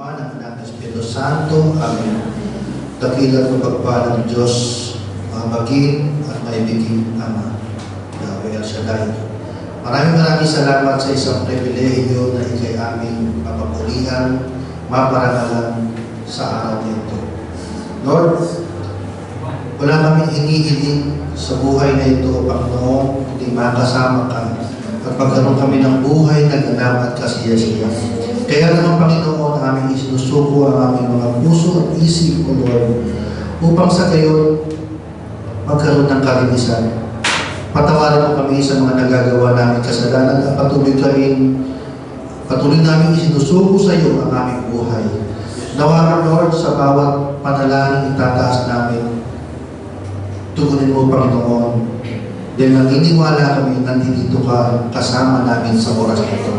Ama, ng Anak ng Espiritu Santo. Amen. Dakilang mapagpalang Diyos, mamagin at maibigin Ama, Yahweh El Shaddai. Maraming salamat sa isang pribilehiyo na ikay aming mapapulihan, maparangalan sa araw nito. Lord, wala kaming hinihiling sa buhay na ito, Panginoon, kundi makasama ka at magkaroon kami ng buhay na ganap at kasiyasiya. Kaya naman, Panginoon, aming isinusuko ang aming mga puso at isip, O Lord, upang sa gayon magkaroon ng kalinisan. Patawarin mo kami sa mga nagagawa namin kasalanan at patuloy namin isinusuko sa iyo ang aming buhay. Nawa, Lord, sa bawat panalangin itataas namin, tugunin mo, Panginoon, dahil naniniwala kami nandito ka kasama namin sa oras nito.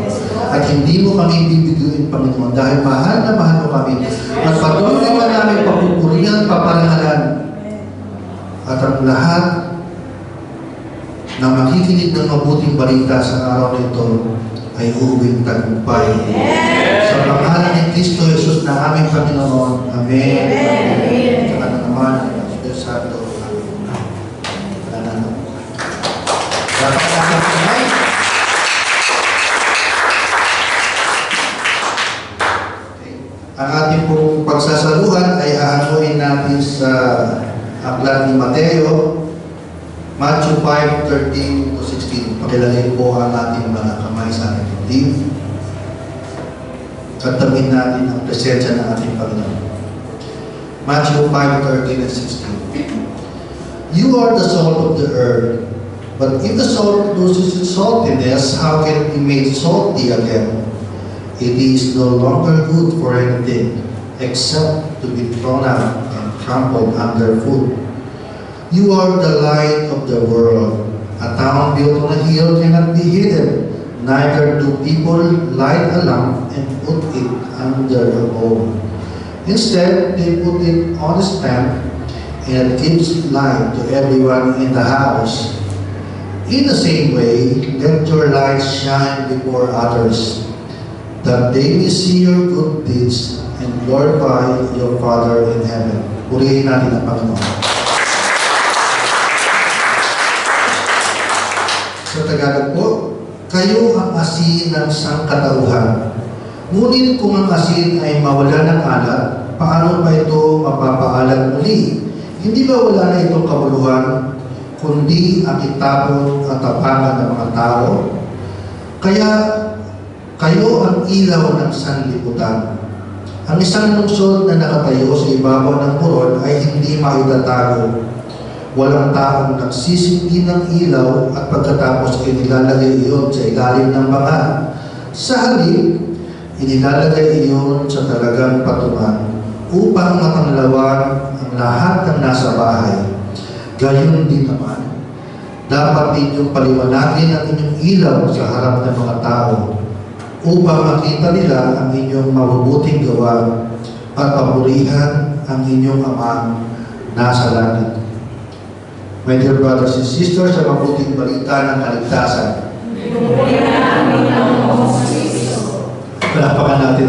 At hindi mo kami bibiguin, Panginoon, dahil mahal na mahal mo kami. At patuloy ka namin papupurihan, paparangalan. At ang lahat na makikinig ng mabuting balita sa araw nito ay uuwing tagumpay. Sa pangalan ni Kristo Jesus na aming Panginoon. Amen. Amen. At naman, ang Espiritu Santo. Ang ating pong pagsasaluhan ay aanuhin natin sa aklat ni Mateo, Matthew 5:13-16. Pakilagay po ang ating mga kamay sa ating dibdib. Katamin natin ang presensya ng ating Panginoon. Matthew 5:13-16. You are the salt of the earth, but if the salt loses its saltiness, how can it be made salty again? It is no longer good for anything except to be thrown out and trampled underfoot. You are the light of the world. A town built on a hill cannot be hidden. Neither do people light a lamp and put it under a bowl. Instead, they put it on a stand, and it gives light to everyone in the house. In the same way, let your light shine before others, that they may see your good deeds and glorify your Father in heaven. Purihin natin ang Panginoon. Sa Tagalog po, kayo ang asin ng sangkatauhan. Ngunit kung ang asin ay mawala ng alat, paano pa ito mapapaalat muli? Hindi ba wala na itong kabuluhan, kundi ang itapon at tapangan ng mga tao? Kaya kayo ang ilaw ng sanlibutan. Ang isang lungsod na nakatayo sa ibabaw ng puron ay hindi maitatago. Walang taong nagsisindi ng ilaw at pagkatapos ay nilalagay iyon sa ilalim ng banga. Sa halip, inilalagay iyon sa talagang patungan upang matanglawan ang lahat ng nasa bahay. Gayon din naman, dapat ninyong paliwanagin ang inyong ilaw sa harap ng mga tao upang makita nila ang inyong mabubuting gawa at papurihan ang inyong Ama nasa langit. My dear brothers and sisters, sa mabuting balita ng kaligtasan, palapakan natin.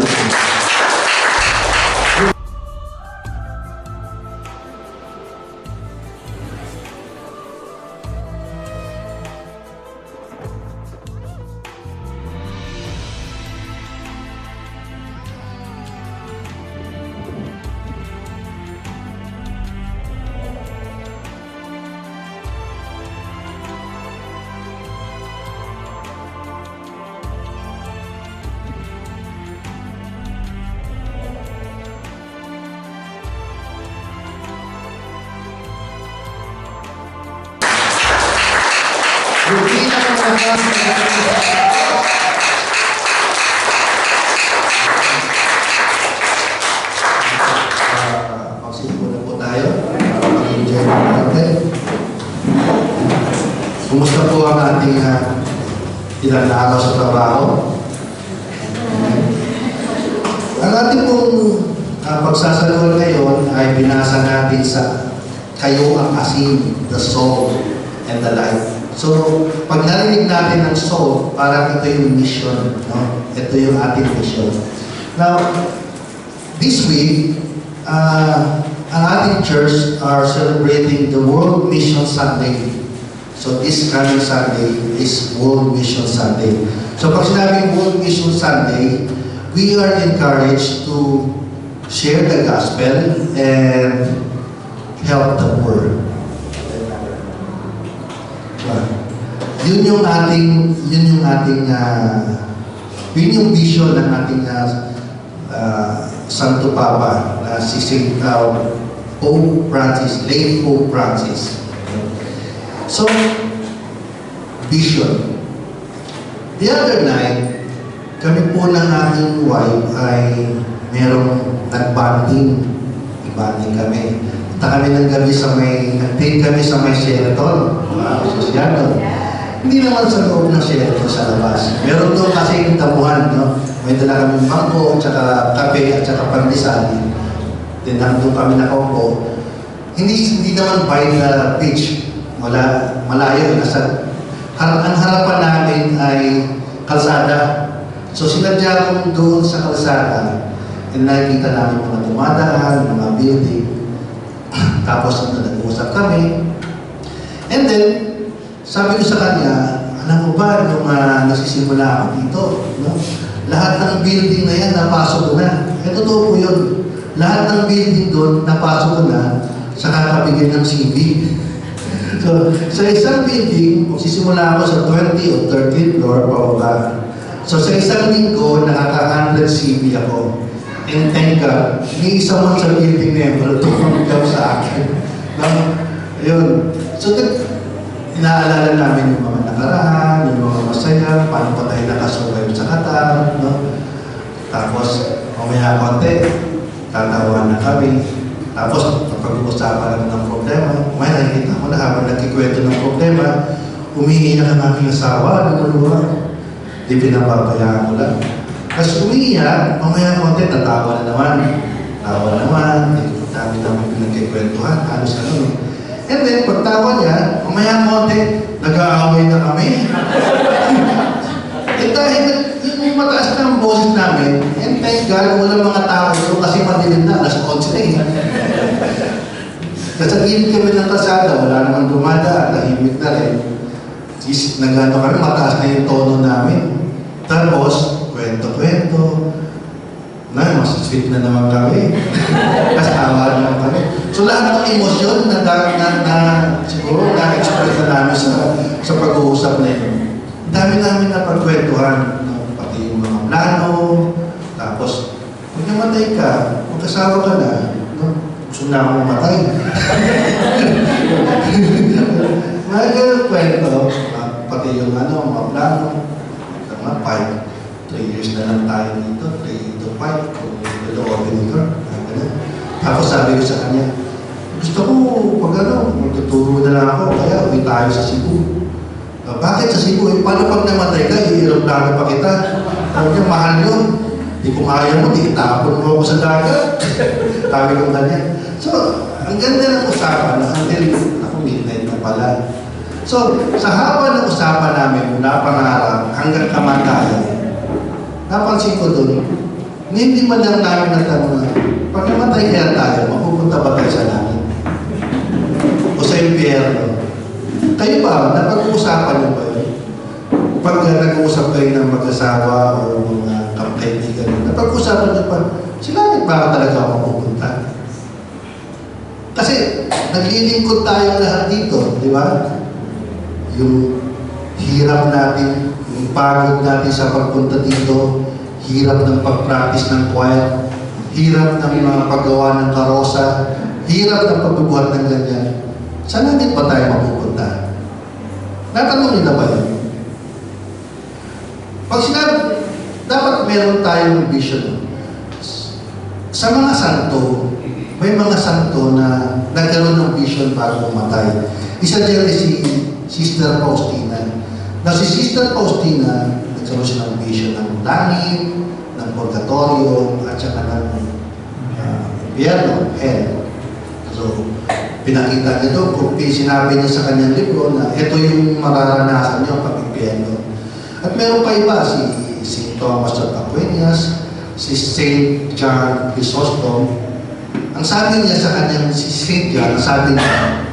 Magsimula po tayo. Mag-enjoy po natin. Kumusta po ang ating ilang araw sa trabaho? Ang ating pong pagsasaluhan ngayon ay binasa natin sa kayo ang asin, the salt and the light. So, pag narinig natin ng soul, parang ito yung mission, no? Ito yung ating mission. Now, this week, ang ating church are celebrating the World Mission Sunday. So this coming Sunday is World Mission Sunday. So pag sinabing World Mission Sunday, we are encouraged to share the gospel and help the poor. Yun yung vision ng ating Santo Papa na si St. Pope Francis, late Pope Francis. So, vision. The other night, kami po ng aking wife ay merong nag-banding. Nag-banding kami. Punta kami ng gabi nag-take kami sa may Sheraton. Sosyado. Hindi naman sa loob ng Sheraton sa labas. Meron doon kasi yung tabuhan, no? May dala kami mangko, tsaka kape, at tsaka pandesal. Then nandun kami nakaupo. Hindi naman by the beach. Malayo. Ang harapan namin ay kalsada. So sinadya kong doon sa kalsada, and nakikita namin mga dumadaan, mga building. Tapos nag-uusap kami. And then, sabi ko sa kanya, alam mo ba, nung nasisimula ako dito, no? Lahat ng building na yan, napasok ko na. Totoo po yun. Lahat ng building doon, napasok ko na sa kakabigyan ng CV. So, sa isang building, kung sisimula ako sa 20 o 13th floor, pababa. So, sa isang linggo, nakaka-100 CV ako. And thank God, may isa man sa building na yun, pero tumanggaw sa akin. No? Ayun. So, inaalala namin yung mga nakaraan, yung mga masaya, paano pa tayo nakasurvive sa Qatar, no? Tapos, mamaya konti, tatawa na kami. Tapos, pag-uusapan namin ng problema, may nakikita ko na habang nagkikwento ng problema, umiiyak ang aking asawa, naluluwa. Di pinababayaan ko lang. Tapos umiiyak, mamaya konti, tatawa na naman. Tawa naman, dami naman pinagkikwentuhan, halos ano. And then, pagtawa niya, mamaya konti, nag-aaway na kami. Dahil yung mataas na ang boses namin, and thank God, walang mga tao ito kasi madilim na, alas 11 na eh. Kasagilid kami ng kalsada, wala naman dumadaan, tahimik na rin. Nagano kami, mataas na yung tono namin. Tapos, kwento-kwento. Mas sweet na naman kami. Kasawa naman kami. So lahat ng emosyon siguro na-express na namin sa pag-uusap na ito. Dami namin na pagkwentuhan. Pati yung mga plano. Tapos, kung namatay ka, magkasawa ka na, gusto na akong mamatay. Mga kwento, pati yung mga plano. 3 years na lang tayo dito, 3 to 5, kung niloobin ko. Tapos sabi ko sa kanya, gusto ko, pag magtuturo na lang ako, kaya uwi tayo sa Cebu. Bakit sa Cebu? Paano pag namatay ka, i-aeroplano pa kita? Sabi niya, mahal yun. Di kung ayaw mo, di itapon mo ako sa dagat. Sabi ko kanya. So, ang ganda ng usapan, until ako midnight na pala. So, sa haba ng usapan namin, mula pangarap hanggang kamatayan, napansin ko doon, hindi man lang namin natanong na, pag namatay kaya tayo, mapupunta ba tayo sa langit? O sa impyerno? Kayo ba, napag-uusapan niyo ba yun? Pag nag-uusap kayo ng mag-asawa o mga kaibigan, napag-uusapan niyo pa, sa langit ba talaga mapupunta? Kasi, naglilingkod tayo lahat dito, di ba? Yung hirap natin, yung pagod natin sa pagpunta dito, hirap ng pag-practice ng choir, hirap ng mga paggawa ng karosa, hirap ng pagbubuhat ng ganyan. Saan natin ba tayo mapupunta? Natanong nila ba yun? Pag sinabi, dapat meron tayong vision. Sa mga santo, may mga santo na nagkaroon ng vision bago mamatay. Isa dyan si Sister Faustina. Na si Sister Faustina, nagkaroon siya ng vision ng langit, ng purgatorio, at saka ng impyerno, hell. So, pinakita niya doon, kung sinabi niya sa kanyang libro na ito yung mararanasan niyo pag impyerno. At meron pa iba, si Thomas of Aquinas, si Saint John Chrysostom. Ang sabi niya sa kanyang si Saint John, ang sabi niya,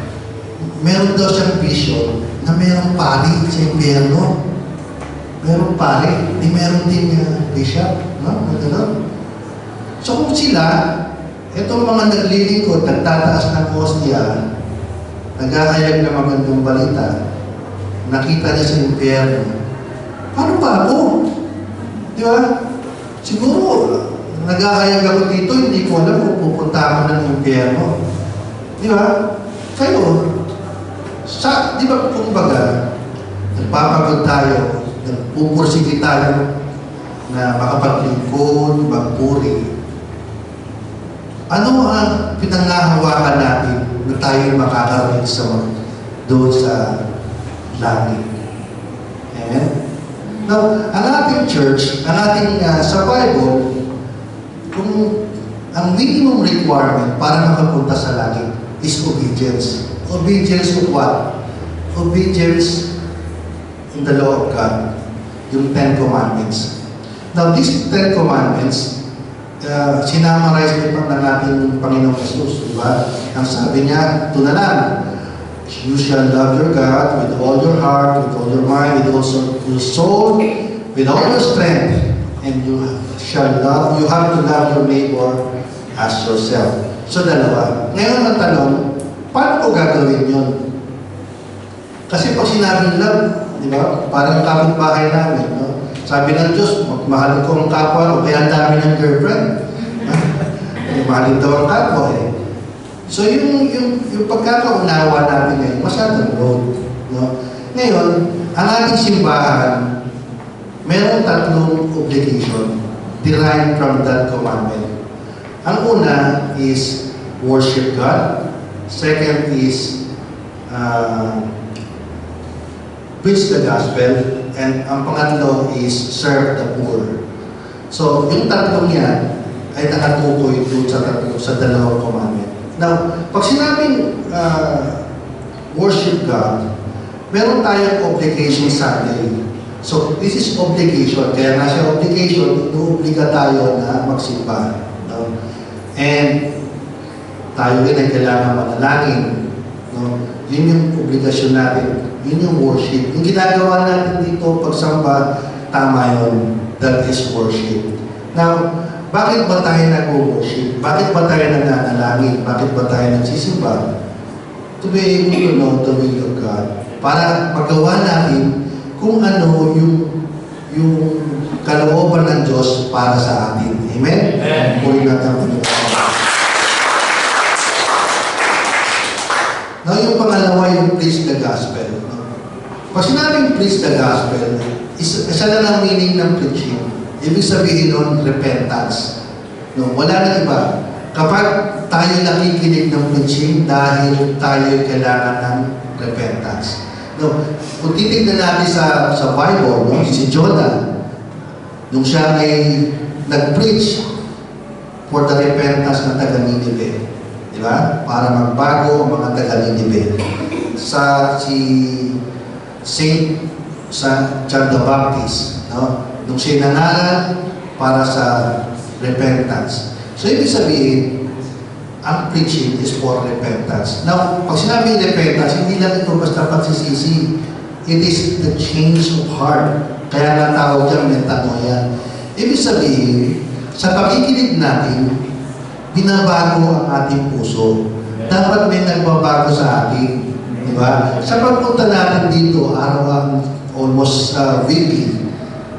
meron daw siyang vision na merong pari sa impyerno. Merong pari, di meron din bishop, no? Gano'n. So kung sila, itong mga naglilingkod, nagtataas ng hostia, nag-aayag ng magandang balita, nakita niya sa impyerno, paano pa ako? Di ba? Siguro, nag-aayag ako dito, hindi ko alam kung pupunta ako ng impyerno. Di ba? Kayo, di ba kumbaga, nagpapagod tayo, nagpupursige tayo na makapaglingkod, magpuri. Ano ang pinangahawakan natin na tayo makakarating doon sa langit? Amen? Now, ang ating church, ang ating sa Bible, kung ang minimum requirement para makapunta sa langit is obedience. Obedience to what? Obedience in the law of God, yung 10 Commandments. Now, these 10 Commandments, sinamarize din ng ating Panginoong Jesus, di ba? Ang sabi niya, ito na lang, you shall love your God with all your heart, with all your mind, with also your soul, with all your strength, and you have to love your neighbor as yourself. So, dalawa. Ngayon ang tanong, paano ko gagawin yun? Kasi pag sinabing love, di ba? Parang kapitbahay namin, no? Sabi ng Diyos, magmahalin ko ang kapwa o kaya ang dami ng girlfriend. Mahalin daw ang kapwa eh. So yung pagkakaunawa natin ngayon, masyadong low. No? Ngayon, ang ating simbahan, mayroong tatlong obligation derived from that commandment. Ang una is worship God. Second is preach the gospel. And ang pangatlo is serve the poor. So, yung tatlong yan ay nakatukoy doon sa dalawang commandment. Now, pag sinabing worship God, meron tayong obligation Sunday. So, this is obligation. Kaya nga siya obligation, inuobliga tayo na magsimba. No? And tayo rin ay kailangan manalangin. No? Yun yung obligasyon natin. Yun yung worship. Yung ginagawa natin dito, pagsamba, tama yun. That is worship. Now, bakit ba tayo nag-worship? Bakit ba tayo nananalangin? Bakit ba tayo nagsisimba? To be able to know the will of God. Para magawa natin kung ano yung kalooban ng Diyos para sa atin. Amen? Amen. Puri natin ang Panginoon. Now, yung pangalawa, yung preach the gospel. Pag sinabing preach the gospel, isa lang ang meaning ng preaching. Ibig sabihin nun, repentance. No, wala na iba. Kapag tayo nakikinig ng preaching dahil tayo kailangan ng repentance. No, kung titignan natin sa Bible, no, si Jonah, nung siya ay nag-preach for the repentance ng taga-Ninive. Di ba? Para magbago ang mga taga-Ninive. Si Saint John the Baptist, no? Nung siya nangaral para sa repentance. So, ibig sabihin, ang preaching is for repentance. Now, pag sinabing repentance, hindi lang ito basta pagsisisi. It is the change of heart. Kaya natawag dyan, metanoia. Ibig sabihin, sa pakikinig natin, binabago ang ating puso. Dapat may nagbabago sa atin. Diba? Sa pagpunta natin dito, araw-araw, almost weekly,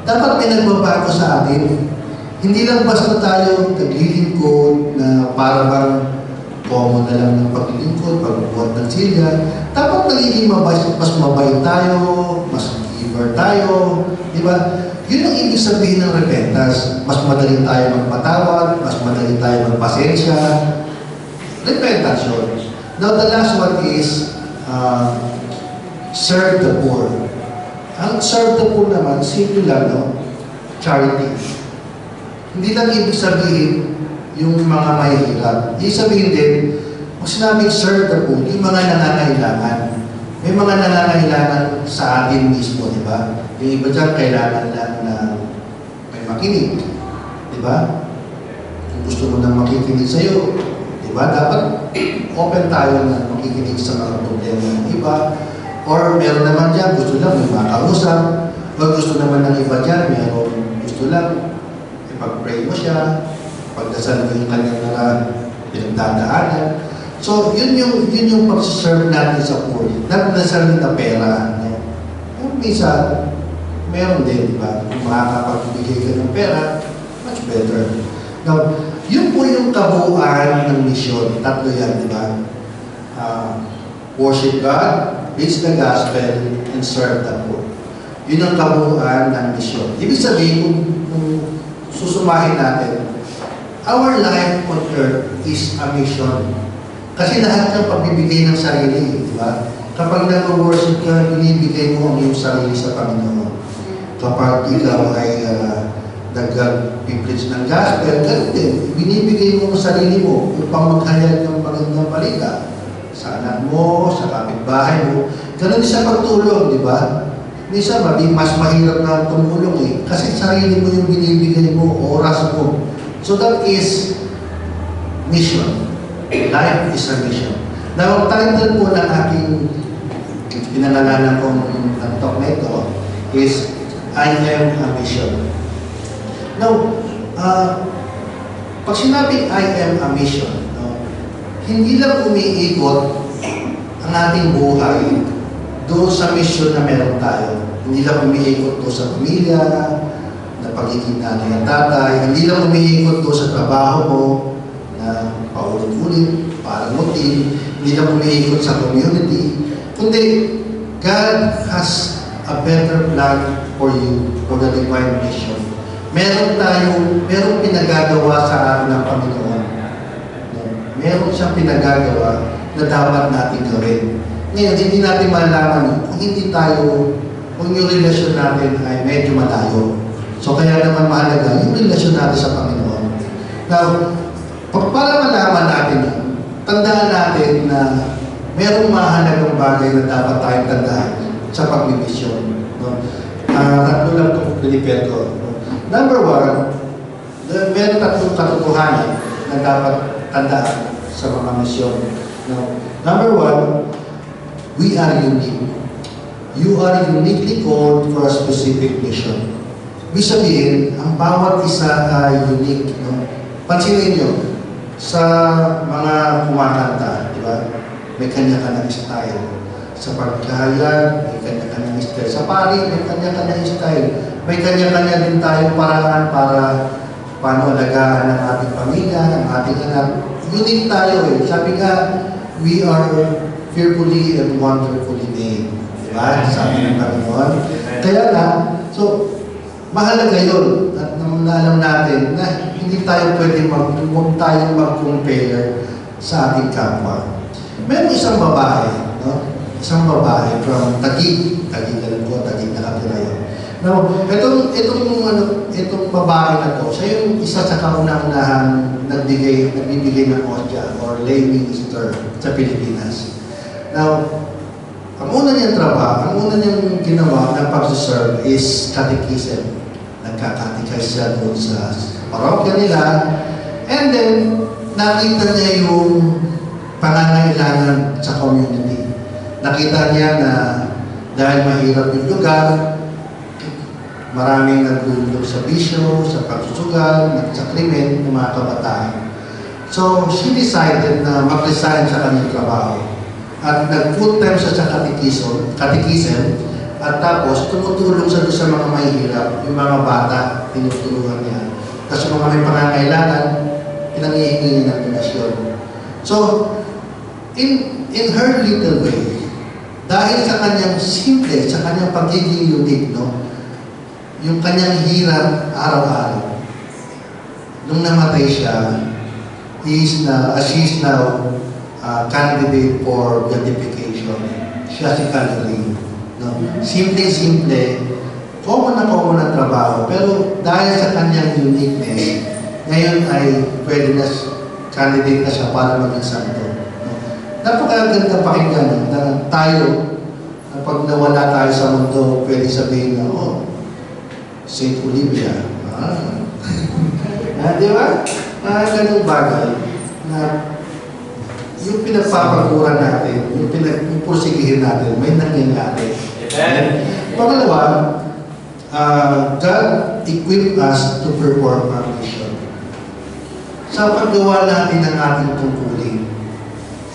dapat may nagbabago sa atin. Hindi lang basta tayo naglilingkod na parang common na lang ng paglilingkod, pagbubuhat ng silya. Dapat nagiging mas mabait tayo, mas giver tayo. Diba? Yun ang ibig sabihin ng repentance. Mas madali tayo magpatawad, mas madali tayo magpasensya. Repentance yun. Now, the last one is serve the poor. Ang serve the poor naman, simple lang, no? Charity. Hindi lang ibig sabihin yung mga mahihirap. Ibig sabihin din, kung sinabing serve the poor, yung mga nangangailangan. May mga nangangailangan sa atin mismo, di ba? Yung iba dyan, kailangan lang na may makinig. Di ba? Kung gusto mo nang makikinig sa'yo, di ba? Dapat open tayo na makikinig sa mga problema ng iba. Or meron naman dyan, gusto lang may makausap. O gusto naman ng iba dyan, meron gusto lang ipag-pray mo siya, pagdasal mo yung kanyang mga pinagdadaanan. So, yun yung pag-serve natin sa poor. Not necessarily na pera. No? Yung minsan, meron din, di ba? Kung makakapagbigay ka ng pera, much better. Now, yun po yung kabuuan ng misyon. Tatlo yan, di ba? Worship God, preach the gospel, and serve the poor. Yun ang kabuuan ng misyon. Ibig sabihin, kung susumahin natin, our life on earth is a mission. Kasi lahat ng pagbibigay ng sarili, di ba? Kapag nag-worship ka, binibigay mo ang iyong sarili sa Panginoon. Kapag ikaw ay nag-preach ng gospel, ganun din. Binibigay mo ang sarili mo upang maghayag ng magandang balita sa anak mo, sa kapitbahay mo. Ganun din sa pagtulong, di ba? Minsan, mas mahirap na tumulong eh. Kasi sarili mo yung binibigay mo, oras mo. So that is mission. Life is a mission. Now, ang title po ng aking pinangalanan kong talk na ito is I am a mission. Now, pag sinabing I am a mission, no, hindi lang umiikot ang ating buhay doon sa mission na meron tayo. Hindi lang umiikot doon sa pamilya, na pagiging nanay at tatay. Hindi lang umiikot doon sa trabaho mo, na paulit-ulit, parang routine. Hindi lang umiikot sa community. Kundi, God has a better plan for you, for the divine mission. Merong pinagagawa sa atin ng Panginoon. Meron siyang pinagagawa na dapat natin gawin. Ngayon, hindi natin malalaman kung yung relasyon natin ay medyo malayo. So, kaya naman mahalaga yung relasyon natin sa Panginoon. Now, para malaman natin, tandaan natin na merong mahalagang bagay na dapat tayong tandaan sa pagbibisyon. No? Tatlo lang itong pinipet ko. Number one, meron tatlong katotohanan na dapat tandaan sa mga misyon. No? Number one, we are unique. You are uniquely called for a specific mission. Ibig sabihin, ang bawat isa ay unique. No? Pansinin nyo, sa mga kumakanta, di ba? May kanya-kanyang style. Sa pagkahayag, may kanya-kanyang style. Sa pari, may kanya-kanyang style. May kanya-kanya din tayong paraan para paano alagaan ang ating pamilya, ang ating anak. Unique tayo eh. Sabi nga, we are fearfully and wonderfully made. Diba? Sabi ng Panginoon. Kaya na, so, mahalaga yun. At alam natin na hindi tayo pwede mag-compare sa ating kapwa. Meron isang babae, no? Isang babae from Taguig. Taguig na nakatira yun. Now, itong babae na to, siya yung isa sa kauna-unahang nagbibigay ng osya or lay minister sa Pilipinas. Now, ang una niyang trabaho, ang una niyang ginawa na pag-serve is catechism. Nagkakatechize siya doon sa parokya nila. And then, nakita niya yung pangangailangan sa community. Nakita niya na dahil mahirap yung lugar, maraming naglulog sa bisyo, sa pagsusugal, sa krimen ng mga kabataan. So, she decided na mag-resign sa kanyang trabaho. At nag-full time siya sa catechism, at tapos tumutulong siya sa mga mahihirap, yung mga bata, tinutulungan niya. Tapos mga may pangangailangan, pinangihingi niya ng donasyon. So, in her little way, dahil sa kanyang simple, sa kanyang pagiging unique, no? Yung kanyang hirap araw-araw. Nung namatay siya, she is now candidate for beatification. Siya si Calvary. No? Simple, common ang trabaho. Pero dahil sa kanyang uniqueness, ngayon ay pwede na candidate na siya para maging santo. No? Napakaganda pakinggan na tayo, pag nawala tayo sa mundo, pwede sabihin na, Saint Olivia. Di ba? Ganung bagay na yung pinagpapaguran natin, yung pursigihin natin, may nangyayari. Amen. Pangalawa, God equipped us to perform our mission. Sa paggawa natin ng ating tungkulin,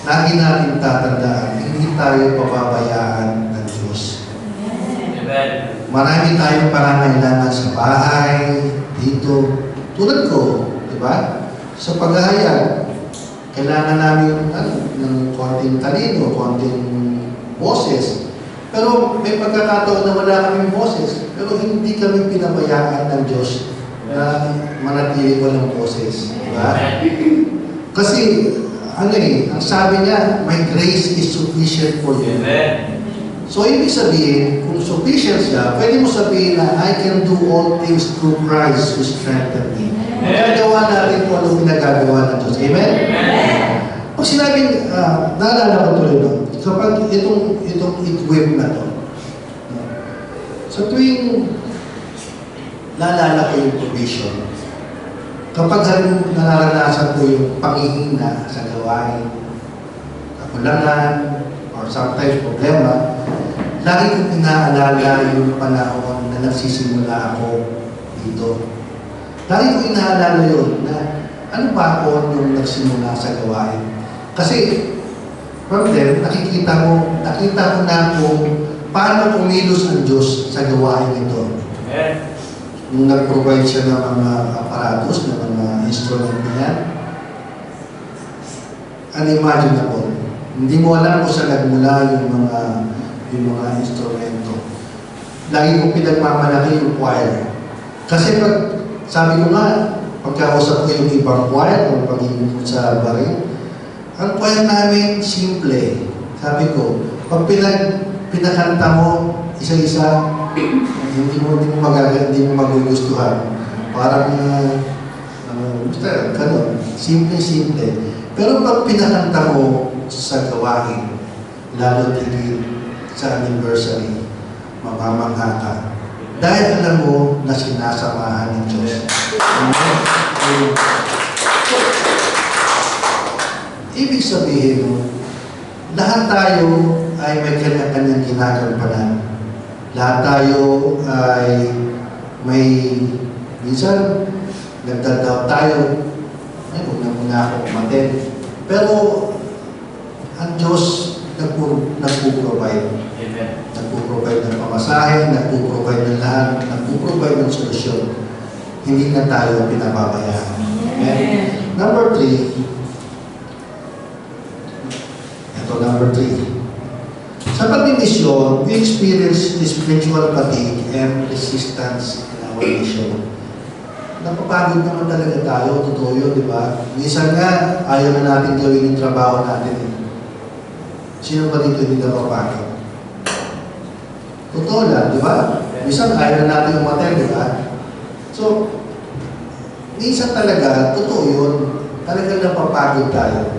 lagi natin tatandaan, hindi tayo pababayaan ng Diyos. Amen. Marami tayong pangangailangan sa bahay, dito, tulad ko, di ba? Sa paghahayag, kailangan namin ng konting talino, konting boses. Pero may pagkakataon na wala kaming boses. Pero hindi kami pinabayaan ng Diyos na manatili walang boses. Diba? Kasi, ang sabi niya, my grace is sufficient for you. Amen. So, ibig sabihin, kung sufficient siya, pwede mo sabihin na, I can do all things through Christ who strengthened me. Magagawa natin kung anong pinagagawa ng Diyos. Amen? Pag sinabing, naalala ko tuloy doon, kapag itong equip na to, sa tuwing naalala ko yung provision, kapag nararanasan ko yung pangihina sa gawain, kakulangan, or sometimes problema, lagi kong inaalala yung panahon na nagsisimula ako dito. Lagi ko inaalala yun na ano ba ako nung nagsimula sa gawain. Kasi from there, nakita ko na kung paano kumilos ang Diyos sa gawain ito. Amen. Nung nag-provide siya ng mga aparatos, ng mga instrument na yan, unimaginable. Hindi mo alam kung saan nagmula yung mga instrumento. Lagi kong pinagmamalaki yung choir. Kasi sabi ko nga, pagkausap ko yung ibang choir o pagiging sa barin, ang choir namin simple. Sabi ko, pag pinakanta mo isa-isa, hindi mo magugustuhan. Parang, basta, gano'n. Simple-simple. Pero pag pinakanta mo sa gawain, lalo tigil sa anniversary, mamamangha ka. Dahil alam mo na sinasamahan ng Diyos. Ibig sabihin mo, lahat tayo ay may kanya-kanyang ginagampanan. Lahat tayo ay minsan, nagdadaw tayo, ay, huwag na muna ako umaten. Pero, ang Diyos nagpo-provide. Amen. Nagpo-provide ng pamasahe, nagpo-provide ng lahat, nagpo-provide ng solusyon. Hindi na tayo pinababayaan. Amen. Number 3, Number 3. Sa pag-misyon, we experience spiritual fatigue and resistance in our mission. Napapagod naman talaga tayo, totoo yun, di ba? Minsan nga, ayaw na natin gawin yung trabaho natin. Sino ba dito hindi napapagod? Totoo lang, di ba? Minsan ayaw na natin umaten, di ba? So, minsan talaga, totoo yun, talagang napapagod tayo.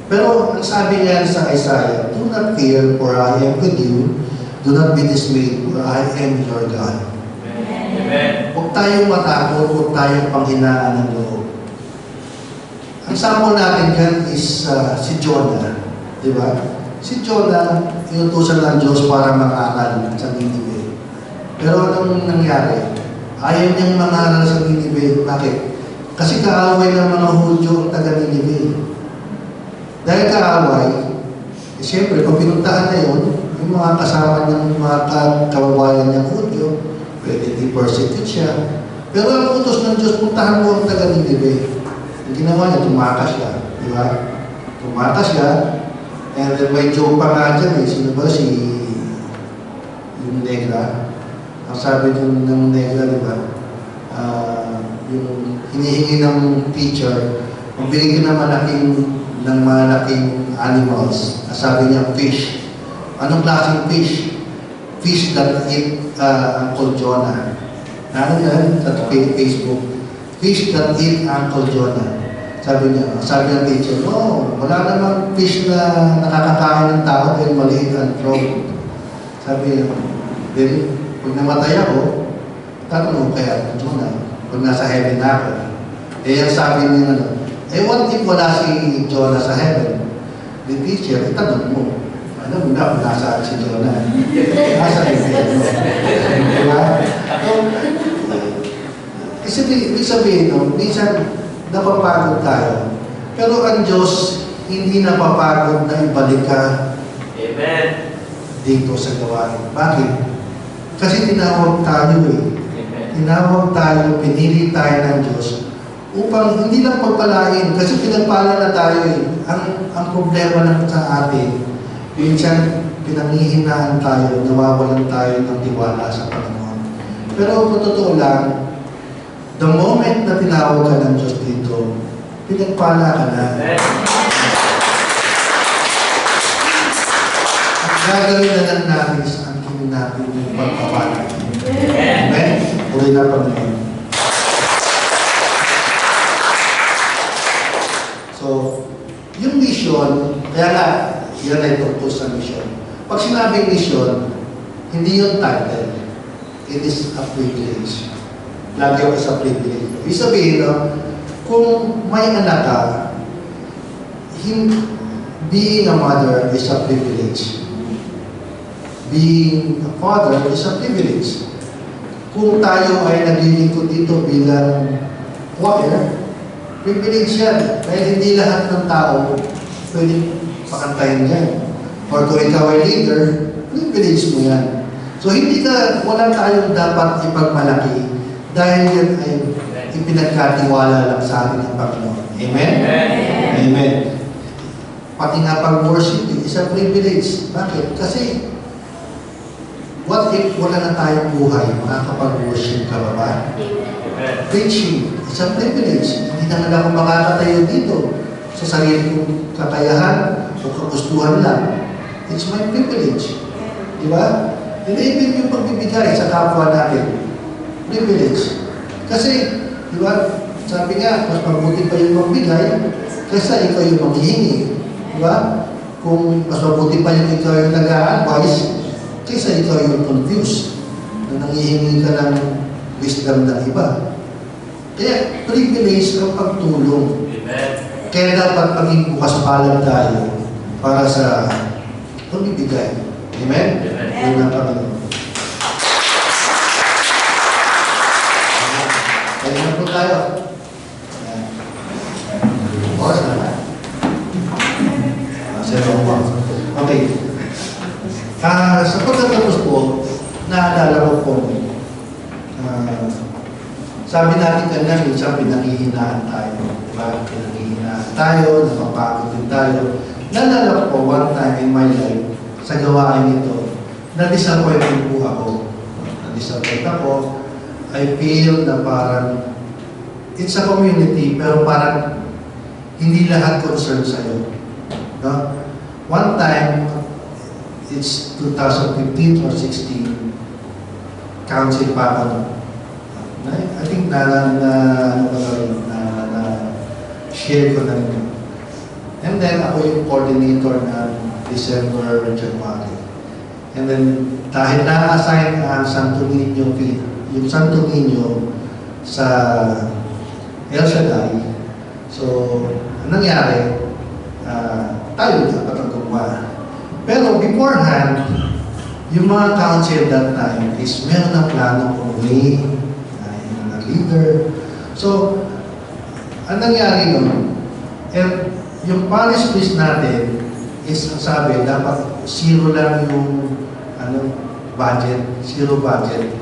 Pero ang sabi niya sa Isaiah, do not fear, for I am with you. Do not be dismayed, for I am your God. Amen. Huwag tayong matakot, huwag tayong panghinaan ng loob. Ang sample natin dyan is si Jonah. Di ba? Si Jonah, inutusan ng Diyos para mangaral sa Ninive. Pero anong nangyari? Ayaw niyang mangaral sa Ninive. Bakit? Kasi kaaway ng mga Hudyo ang taga Ninive. Dahil kaaway, siyempre, pag pinuntahan na yun, yung mga kasama ng mga kababayan niyang Hudyo, pwede i-persecute siya. Pero ang utos ng Diyos, puntahan mo ang taga Ninive. Ang ginawa niya, tumakas siya. Di ba? Tumakas siya. And then may joke pa nga dyan eh. Sino ba? Yung negra. Ang sabi ng negra, di ba? Yung hinihingi ng teacher, ang binigyan ng malaking animals. Sabi niya, fish. Anong klaseng fish? Fish that eat Uncle Jonah. Ano yan? Sa Facebook. Fish that eat Uncle Jonah. Sabi ng teacher, no, wala namang fish na nakakakain ng tao dahil maliit ang throat. Sabi niya, then, pag namatay ako, tatanong kaya Jonah, pag nasa heaven na ako, Eh, ang sabi niya, what if wala si Jonah sa heaven? The teacher, itanong mo. Alam mo na kung nasaan si Jonah. Nasa heaven. Diba? So, ibig sabihin, minsan napapagod tayo. Pero ang Diyos, hindi napapagod na ibalik ka Amen. dito sa gawain. Bakit? Kasi tinawag tayo Amen. Tinawag tayo, pinili tayo ng Diyos upang hindi lang pagpalain. Kasi pinagpala na tayo Ang problema lang sa atin, minsan pinanghihinaan tayo, nawawalan tayo ng tiwala sa Panginoon. Pero kung totoo lang, the moment na tinawag ka ng Diyos dito, pinagpala ka na. Amen. Gagawin na lang natin sa ating natin yung pagpapala. Amen? Puri na Panginoon. So, yung mission, kaya nga, yan ay tungkol sa mission. Pag sinabing mission, hindi yung title. It is a privilege. Lagi ako sa privilege. Ibig sabihin, kung may anak ka, being a mother is a privilege. Being a father is a privilege. Kung tayo ay naglilingkod dito bilang choir, privilege yan. Dahil hindi lahat ng tao pwedeng pakantayin yan. Or kung ikaw ay leader, privilege mo yan. So wala tayong dapat ipagmalaki dahil yan ay ipinagkatiwala lang sa atin ng Panginoon. Amen? Amen. Amen. Pati nga pag-worship, is a privilege. Bakit? Kasi what if wala na tayong buhay, makakapag-worship ka ba ba? Amen. Preaching, is a privilege. Hindi naman ako makakatayo dito sa sarili kong kakayahan o kagustuhan lang. It's my privilege. Di ba? And even yung pagbibigay sa kapwa natin, privilege. Kasi, di ba, sabi nga, mas mabuti pa yung magbigay kaysa ikaw yung maghihingi. Di ba? Kung mas mabuti pa yung ikaw yung nag-a-advise kaysa ikaw yung confused na nangihingi ka ng wisdom ng iba. Kaya, privilege ang pagtulong. Amen. Kaya dapat maging bukas palad tayo para sa pagbibigay. Amen? Amen. Yun ang Panginoon. Kaya na po tayo. Ayan. Oras na. Okay. Sa pagkatapos po, naalala ko po, sabi natin kanina, minsan pinanghihinaan tayo. Diba? Pinanghihinaan tayo, napapagod din tayo. Naalala ko po, one time in my life, sa gawain ito, na-disappointed po ako. Na-disappoint ako. I feel na parang, it's a community, pero parang hindi lahat concerned sa'yo. No? One time, it's 2015 or 16, council pa ako. I think share ko na rin. And then, ako yung coordinator ng December, January. And then, dahil na-assign ang Santo Niño, yung Santo Niño sa El Shaddai, so, anong nangyari? Tayo dapat ang gumawa. Pero beforehand, yung mga council that time is meron ng plano umuwi, na leader. So, ang nangyari nun, yung parish priest natin is, sabi, dapat zero lang yung budget, zero budget.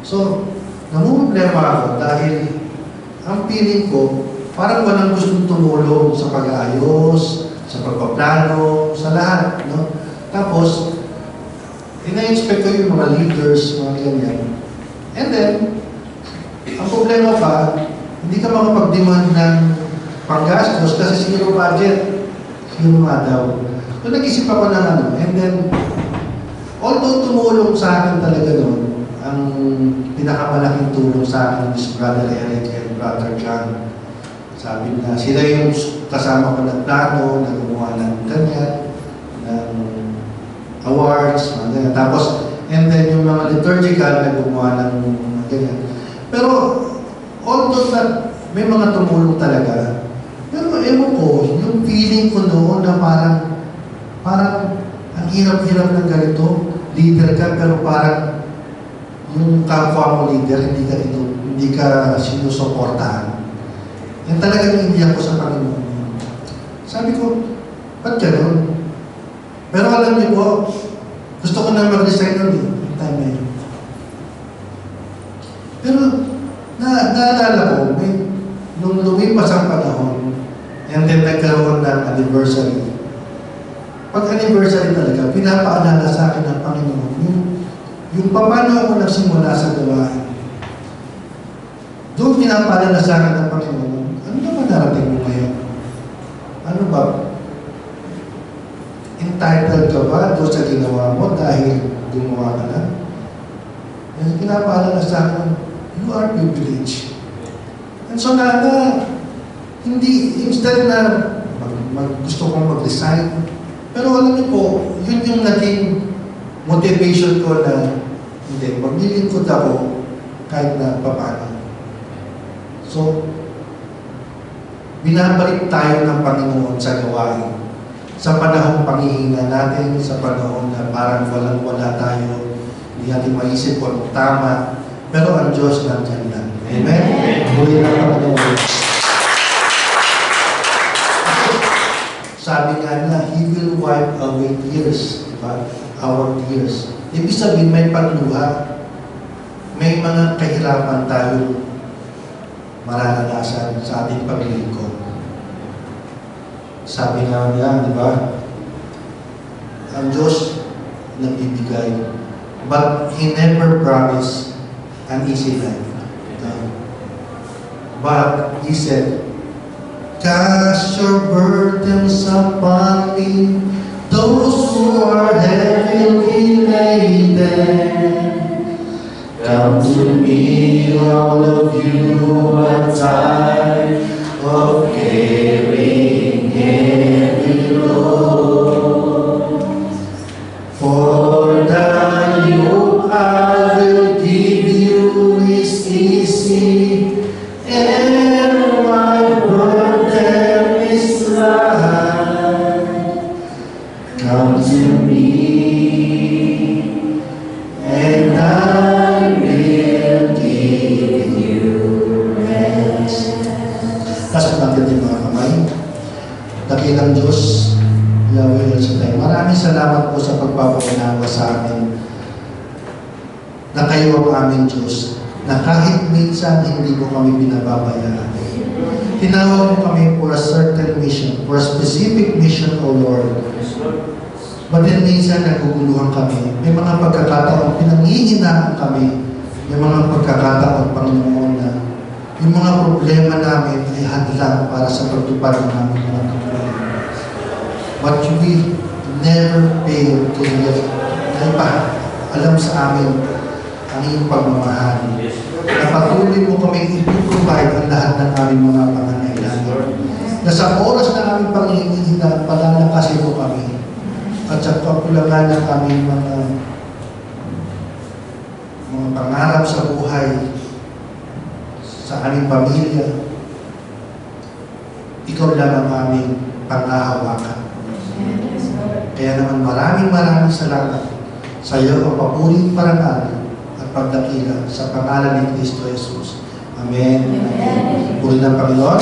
So, namumblema ako dahil ang feeling ko, parang walang gustong tumulong sa pag-aayos, sa pagpaplano, sa lahat. No? Tapos, ina-expect ko yung mga leaders, mga ganyan. And then, ang problema pa, hindi ka makapag-demand ng panggastos kasi zero budget. Zero nga daw. So, nag-isip ako ng and then, although tumulong sa akin talaga noon, ang pinakamalaking tulong sa akin is Brother Eric and Brother John. Sabi na, sila yung kasama ko ng plano, naggumawa ng ganyan, ng awards, mga ganyan. Tapos, and then yung mga liturgical, naggumawa ng ganyan. Pero, although may mga tumulong talaga. Pero ewan ko, yung feeling ko noon na parang ang hirap-hirap ng ganito, leader ka, pero parang yung kapwa mo leader, hindi ka sinusuportahan. Yan talagang hindi ako sa Panginoon. Sabi ko, ba't gano'n? Pero alam niyo po, gusto ko na mag-resign nun eh, yung time na yun. Pero, naalala ko, nung lumipas ang panahon, and then nagkaroon ng anniversary. Pag anniversary talaga, pinapaalala sa akin ng Panginoon, yung paano ako nagsimula sa gawain. Doon pinapaalala sa akin ng Panginoon, ano naman narating mo ngayon? Ano ba? Entitled ka ba doon sa ginawa mo dahil gumawa ka na? Yan pinapaalala sa akin, you are privileged. And so hindi, instead na gusto kong mag-resign, pero alam niyo po, yun yung naging motivation ko na hindi, maglilingkod ako kahit na paano. So, binabalik tayo ng Panginoon sa gawain. Sa panahong panghihina natin, sa panahon na parang walang-wala tayo, hindi natin maisip kung tama, pero ang Diyos nandiyan lang. Amen? Muli ng Panginoon. Sabi nga na, He will wipe away tears, diba? Our tears. Ibig sabihin, may pagluha. May mga kahirapan tayo mararanasan sa ating paglilingkod. Sabi nga niya, di ba? Ang Diyos nagbibigay, but He never promised an easy life. But He said, cast your burdens upon me, those who are heavily laden. Come to me, all of you who are tired of carrying heavy loads. For the yoke I will give you is easy, and my burden is light. Come to me, and I will give you rest. Taas natin yung mga kamay. Dakilang Diyos, Yahweh El Shaddai, maraming salamat po sa pagpapaunawa sa amin na kayo ang aming Diyos, na kahit minsan hindi mo kami binababayaan. Tinawag mo kami for a certain mission, for a specific mission, O Lord. But then minsan naguguluhan kami. May mga pagkakataon, pinanghihinaan kami. May mga pagkakataon, Panginoon, na yung mga problema namin ay hadlang para sa pagtupad ng aming mga problema. But we never fail to alam sa amin ang iyong pagmamahal. Na patuloy mo kami ipiprovide ang lahat ng aming mga pangangailangan. Na sa oras na aming panghihinaan, palalakasin mo kami. At sa kakulangan ng aming mga pangarap sa buhay, sa aming pamilya, ikaw lang ang aming panghahawakan. Kaya naman maraming salamat sa iyo ang papuring parangal at pagdakila sa pangalan ni Kristo Jesus. Amen. Puri ng Panginoon.